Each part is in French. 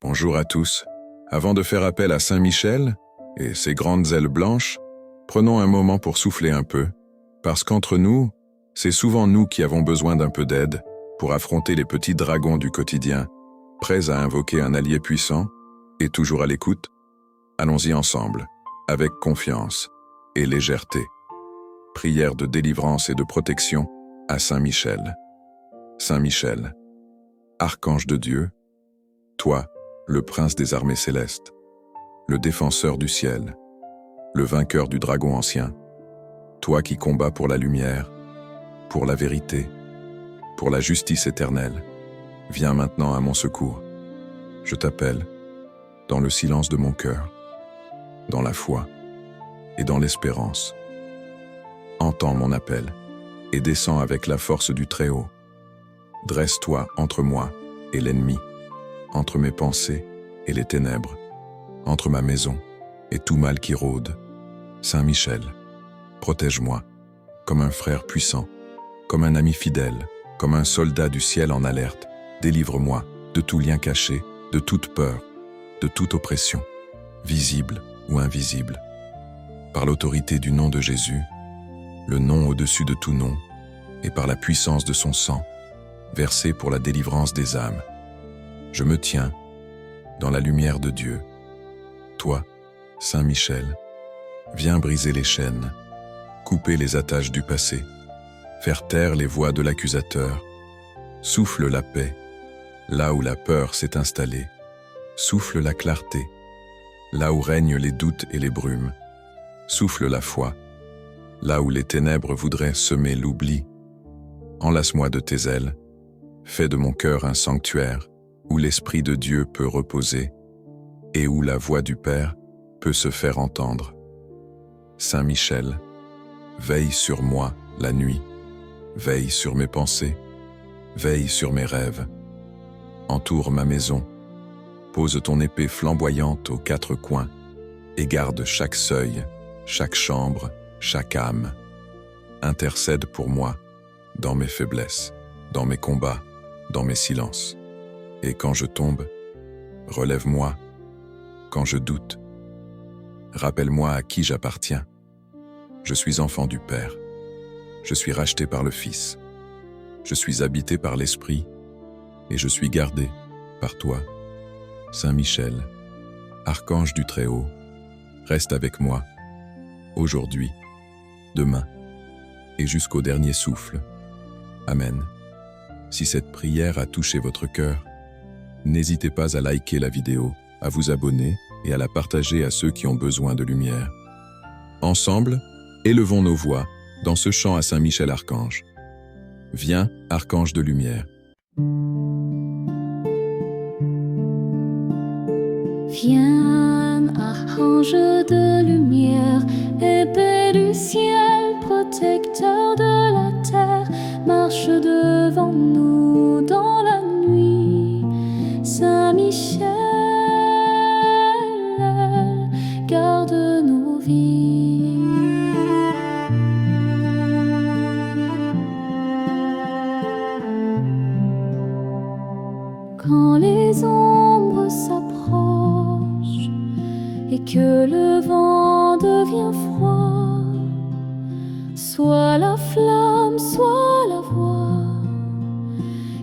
Bonjour à tous. Avant de faire appel à Saint Michel et ses grandes ailes blanches, prenons un moment pour souffler un peu, parce qu'entre nous, c'est souvent nous qui avons besoin d'un peu d'aide pour affronter les petits dragons du quotidien, prêts à invoquer un allié puissant et toujours à l'écoute. Allons-y ensemble, avec confiance et légèreté. Prière de délivrance et de protection à Saint Michel. Saint Michel, archange de Dieu, toi, le prince des armées célestes, le défenseur du ciel, le vainqueur du dragon ancien, toi qui combats pour la lumière, pour la vérité, pour la justice éternelle, viens maintenant à mon secours. Je t'appelle, dans le silence de mon cœur, dans la foi et dans l'espérance. Entends mon appel et descends avec la force du Très-Haut. Dresse-toi entre moi et l'ennemi, entre mes pensées et les ténèbres, entre ma maison et tout mal qui rôde. Saint Michel, protège-moi, comme un frère puissant, comme un ami fidèle, comme un soldat du ciel en alerte. Délivre-moi de tout lien caché, de toute peur, de toute oppression, visible ou invisible. Par l'autorité du nom de Jésus, le nom au-dessus de tout nom, et par la puissance de son sang, versé pour la délivrance des âmes. Je me tiens dans la lumière de Dieu. Toi, Saint Michel, viens briser les chaînes, couper les attaches du passé, faire taire les voix de l'accusateur. Souffle la paix, là où la peur s'est installée. Souffle la clarté, là où règnent les doutes et les brumes. Souffle la foi, là où les ténèbres voudraient semer l'oubli. Enlace-moi de tes ailes, fais de mon cœur un sanctuaire où l'Esprit de Dieu peut reposer et où la voix du Père peut se faire entendre. Saint Michel, veille sur moi la nuit, veille sur mes pensées, veille sur mes rêves. Entoure ma maison, pose ton épée flamboyante aux quatre coins et garde chaque seuil, chaque chambre, chaque âme. Intercède pour moi dans mes faiblesses, dans mes combats, dans mes silences. Et quand je tombe, relève-moi. Quand je doute, rappelle-moi à qui j'appartiens. Je suis enfant du Père. Je suis racheté par le Fils. Je suis habité par l'Esprit et je suis gardé par toi. Saint Michel, archange du Très-Haut, reste avec moi, aujourd'hui, demain et jusqu'au dernier souffle. Amen. Si cette prière a touché votre cœur, n'hésitez pas à liker la vidéo, à vous abonner et à la partager à ceux qui ont besoin de lumière. Ensemble, élevons nos voix dans ce chant à Saint Michel Archange. Viens, archange de lumière. Viens, archange de lumière, épée du ciel, protecteur de la terre, marche devant nous dans la nuit. Saint Michel, garde nos vies. Quand les ombres s'approchent et que le vent devient froid, soit la flamme, soit la voix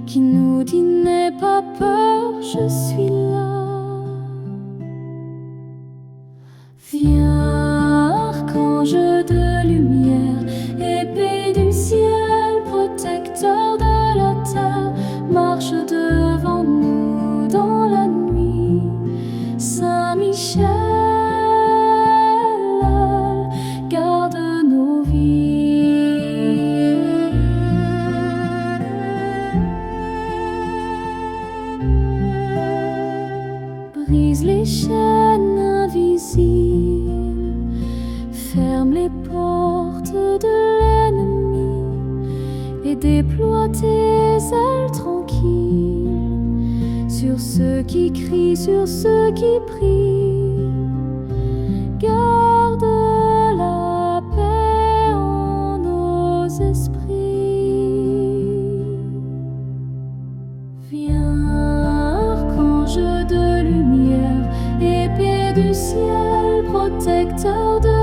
qui nous dit n'aie pas peur, je suis là. Viens, archange de lumière, épée du ciel, protecteur de la terre, marche devant nous dans la nuit. Saint Michel, garde nos vies. Brise les chaînes invisibles, ferme les portes de l'ennemi et déploie tes ailes tranquilles sur ceux qui crient, sur ceux qui prient. Garde la paix en nos esprits. Viens, archange de lumière, protecteur de